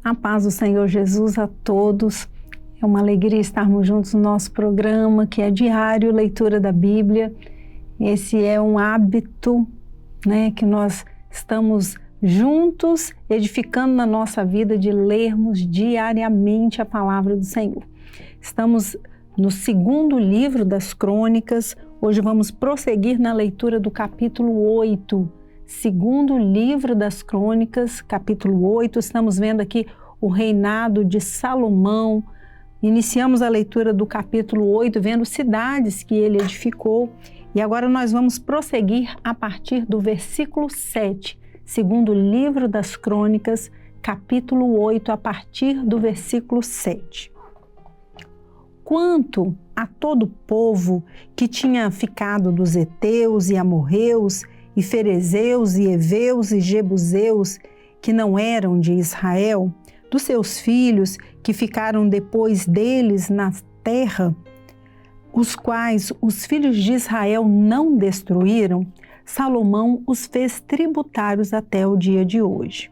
A paz do Senhor Jesus a todos. É uma alegria estarmos juntos no nosso programa, que é diário, leitura da Bíblia. Esse é um hábito, que nós estamos juntos edificando na nossa vida de lermos diariamente a palavra do Senhor. Estamos no segundo livro das Crônicas. Hoje vamos prosseguir na leitura do capítulo 8. Segundo livro das Crônicas, capítulo 8, estamos vendo aqui o reinado de Salomão. Iniciamos a leitura do capítulo 8, vendo cidades que ele edificou, e agora nós vamos prosseguir a partir do versículo 7, segundo livro das Crônicas, capítulo 8, a partir do versículo 7. Quanto a todo o povo que tinha ficado dos heteus e amorreus, e ferezeus, e heveus, e jebuseus, que não eram de Israel, dos seus filhos que ficaram depois deles na terra, os quais os filhos de Israel não destruíram, Salomão os fez tributários até o dia de hoje.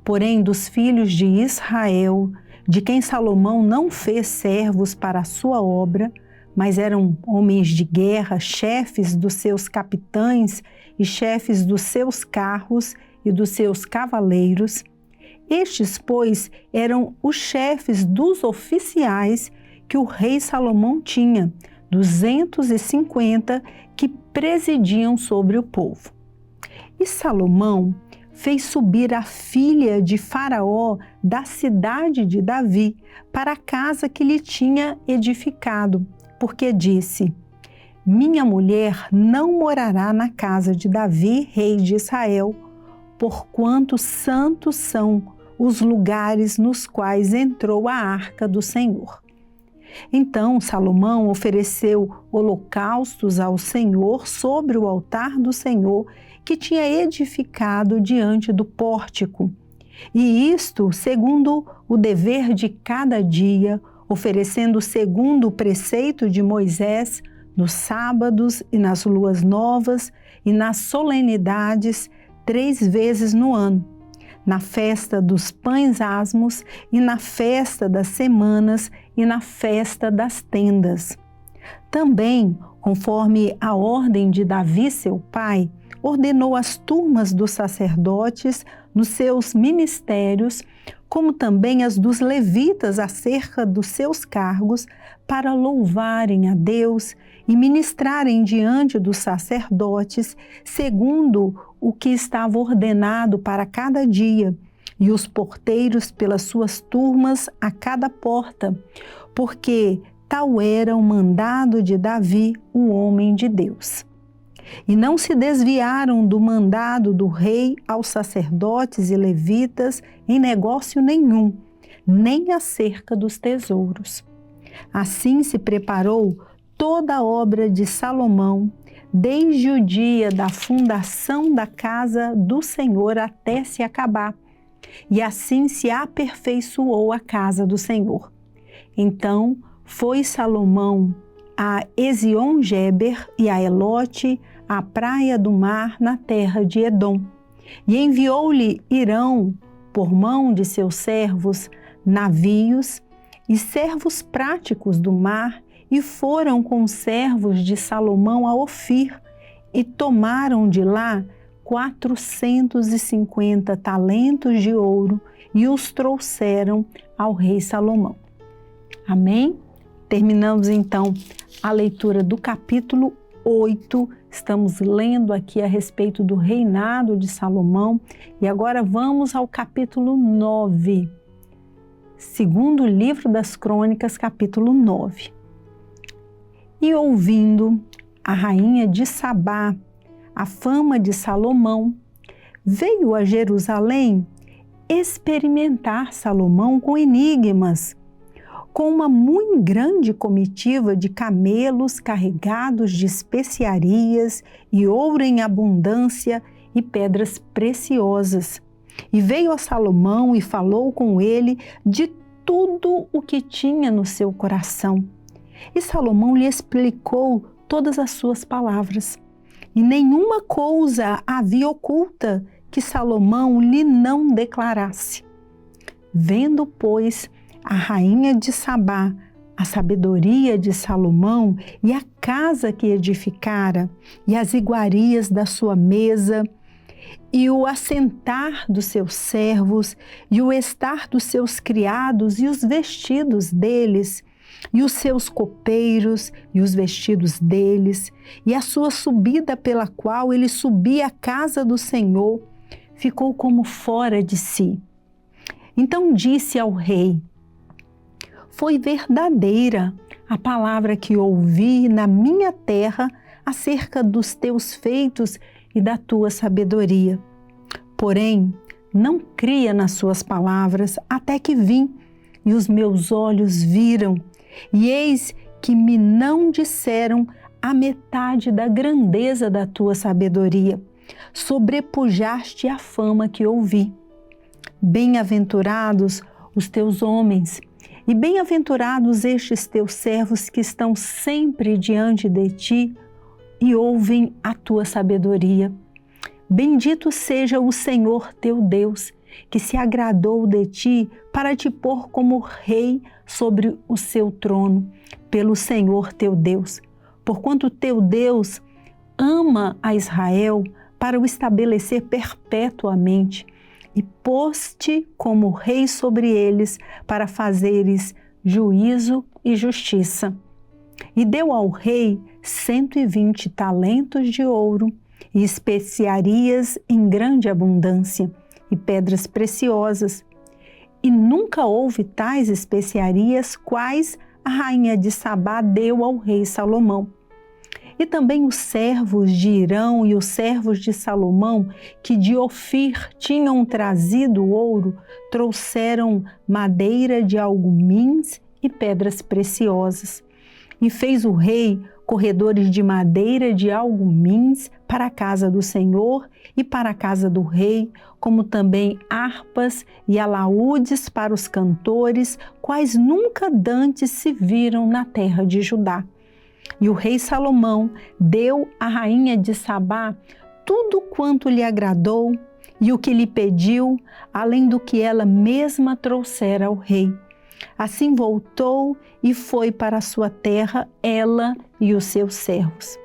Porém, dos filhos de Israel, de quem Salomão não fez servos para a sua obra, mas eram homens de guerra, chefes dos seus capitães e chefes dos seus carros e dos seus cavaleiros. Estes, pois, eram os chefes dos oficiais que o rei Salomão tinha, 250 que presidiam sobre o povo. E Salomão fez subir a filha de Faraó da cidade de Davi para a casa que lhe tinha edificado, porque disse: minha mulher não morará na casa de Davi, rei de Israel, porquanto santos são os lugares nos quais entrou a arca do Senhor. Então Salomão ofereceu holocaustos ao Senhor sobre o altar do Senhor que tinha edificado diante do pórtico. E isto segundo o dever de cada dia, oferecendo segundo o preceito de Moisés, nos sábados e nas luas novas e nas solenidades 3 vezes no ano, na festa dos pães asmos e na festa das semanas e na festa das tendas. Também, conforme a ordem de Davi, seu pai, ordenou as turmas dos sacerdotes nos seus ministérios, como também as dos levitas acerca dos seus cargos, para louvarem a Deus e ministrarem diante dos sacerdotes, segundo o que estava ordenado para cada dia, e os porteiros pelas suas turmas a cada porta, porque tal era o mandado de Davi, o homem de Deus. E não se desviaram do mandado do rei aos sacerdotes e levitas em negócio nenhum, nem acerca dos tesouros. Assim se preparou toda a obra de Salomão, desde o dia da fundação da casa do Senhor até se acabar, e assim se aperfeiçoou a casa do Senhor. Então foi Salomão a Ezion-Geber e a Elote, à praia do mar na terra de Edom, e enviou-lhe Irão, por mão de seus servos, navios e servos práticos do mar, e foram com os servos de Salomão a Ofir, e tomaram de lá 450 talentos de ouro, e os trouxeram ao rei Salomão. Amém? Terminamos então a leitura do capítulo 8, estamos lendo aqui a respeito do reinado de Salomão, e agora vamos ao capítulo 9, segundo livro das Crônicas, capítulo 9. E ouvindo a rainha de Sabá a fama de Salomão, veio a Jerusalém experimentar Salomão com enigmas, com uma muito grande comitiva de camelos carregados de especiarias e ouro em abundância e pedras preciosas. E veio a Salomão e falou com ele de tudo o que tinha no seu coração. E Salomão lhe explicou todas as suas palavras. E nenhuma coisa havia oculta que Salomão lhe não declarasse. Vendo, pois, a rainha de Sabá a sabedoria de Salomão e a casa que edificara, e as iguarias da sua mesa, e o assentar dos seus servos, e o estar dos seus criados, e os vestidos deles, e os seus copeiros, e os vestidos deles, e a sua subida pela qual ele subia à casa do Senhor, ficou como fora de si. Então disse ao rei: foi verdadeira a palavra que ouvi na minha terra acerca dos teus feitos e da tua sabedoria. Porém, não cria nas suas palavras até que vim, e os meus olhos viram, e eis que me não disseram a metade da grandeza da tua sabedoria. Sobrepujaste a fama que ouvi. Bem-aventurados os teus homens, e bem-aventurados estes teus servos que estão sempre diante de ti e ouvem a tua sabedoria. Bendito seja o Senhor teu Deus, que se agradou de ti para te pôr como rei sobre o seu trono, pelo Senhor teu Deus. Porquanto teu Deus ama a Israel para o estabelecer perpetuamente, e pôs-te como rei sobre eles para fazeres juízo e justiça. E deu ao rei 120 talentos de ouro e especiarias em grande abundância e pedras preciosas. E nunca houve tais especiarias quais a rainha de Sabá deu ao rei Salomão. E também os servos de Irão e os servos de Salomão, que de Ofir tinham trazido ouro, trouxeram madeira de algumins e pedras preciosas. E fez o rei corredores de madeira de algumins para a casa do Senhor e para a casa do rei, como também harpas e alaúdes para os cantores, quais nunca dantes se viram na terra de Judá. E o rei Salomão deu à rainha de Sabá tudo quanto lhe agradou e o que lhe pediu, além do que ela mesma trouxera ao rei. Assim voltou e foi para a sua terra, ela e os seus servos.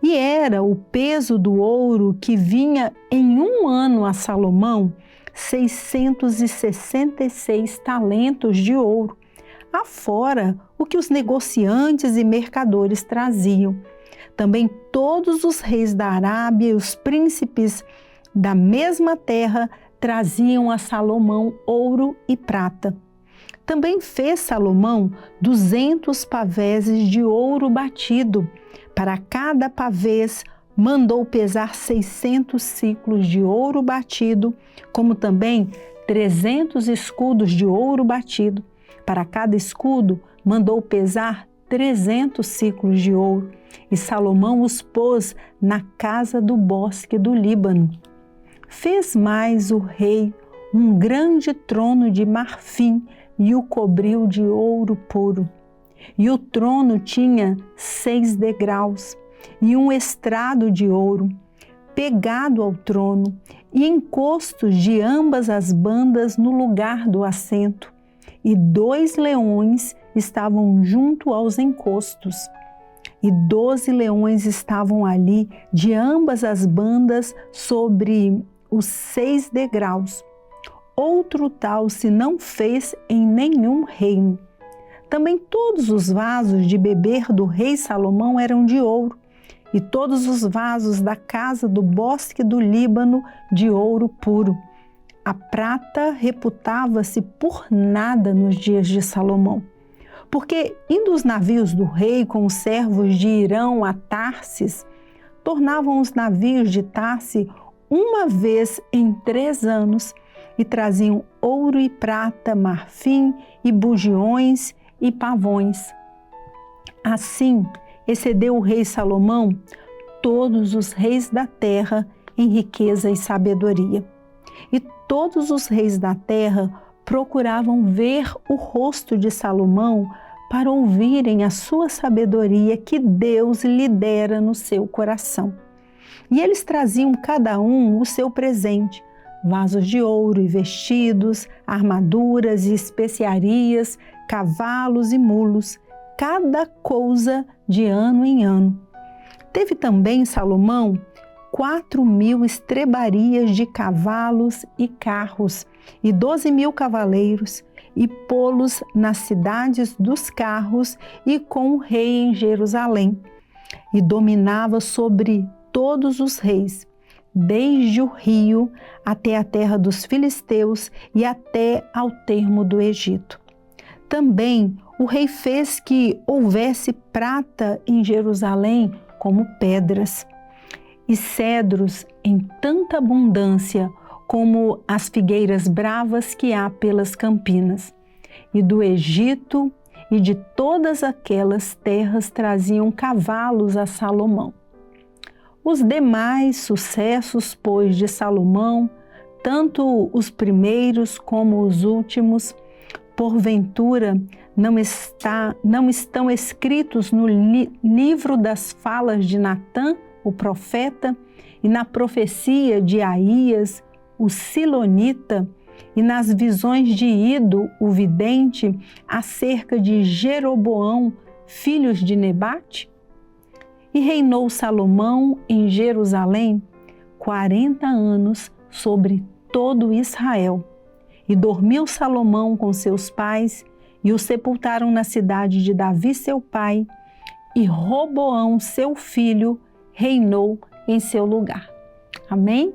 E era o peso do ouro que vinha em um ano a Salomão 666 talentos de ouro, afora o que os negociantes e mercadores traziam. Também todos os reis da Arábia e os príncipes da mesma terra traziam a Salomão ouro e prata. Também fez Salomão 200 paveses de ouro batido. Para cada pavês mandou pesar 600 siclos de ouro batido, como também 300 escudos de ouro batido. Para cada escudo, mandou pesar 300 siclos de ouro, e Salomão os pôs na casa do bosque do Líbano. Fez mais o rei um grande trono de marfim e o cobriu de ouro puro. E o trono tinha 6 degraus e um estrado de ouro, pegado ao trono, e encostos de ambas as bandas no lugar do assento. E 2 leões estavam junto aos encostos, e 12 leões estavam ali de ambas as bandas sobre os 6 degraus. Outro tal se não fez em nenhum reino. Também todos os vasos de beber do rei Salomão eram de ouro, e todos os vasos da casa do bosque do Líbano de ouro puro. A prata reputava-se por nada nos dias de Salomão, porque indo os navios do rei com os servos de Irão a Tarsis, tornavam os navios de Tarsis uma vez em 3 anos e traziam ouro e prata, marfim e bugiões e pavões. Assim excedeu o rei Salomão todos os reis da terra em riqueza e sabedoria. E todos os reis da terra procuravam ver o rosto de Salomão para ouvirem a sua sabedoria que Deus lhe dera no seu coração. E eles traziam cada um o seu presente, vasos de ouro e vestidos, armaduras e especiarias, cavalos e mulos, cada coisa de ano em ano. Teve também Salomão 4.000 estrebarias de cavalos e carros, e 12.000 cavaleiros, e pô-los nas cidades dos carros e com o rei em Jerusalém. E dominava sobre todos os reis, desde o rio até a terra dos filisteus e até ao termo do Egito. Também o rei fez que houvesse prata em Jerusalém como pedras, e cedros em tanta abundância como as figueiras bravas que há pelas campinas. E do Egito e de todas aquelas terras traziam cavalos a Salomão. Os demais sucessos, pois, de Salomão, tanto os primeiros como os últimos, porventura não estão escritos no livro das falas de Natã, o profeta, e na profecia de Aías, o silonita, e nas visões de Ido, o vidente, acerca de Jeroboão, filhos de Nebate? E reinou Salomão em Jerusalém 40 anos sobre todo Israel. E dormiu Salomão com seus pais, e o sepultaram na cidade de Davi seu pai, e Roboão seu filho reinou em seu lugar. Amém?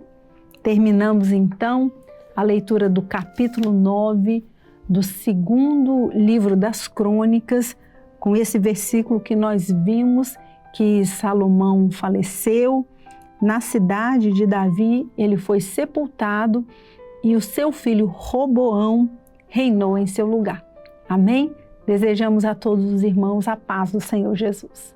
Terminamos então a leitura do capítulo 9 do segundo livro das Crônicas, com esse versículo que nós vimos que Salomão faleceu. Na cidade de Davi, ele foi sepultado e o seu filho Roboão reinou em seu lugar. Amém? Desejamos a todos os irmãos a paz do Senhor Jesus.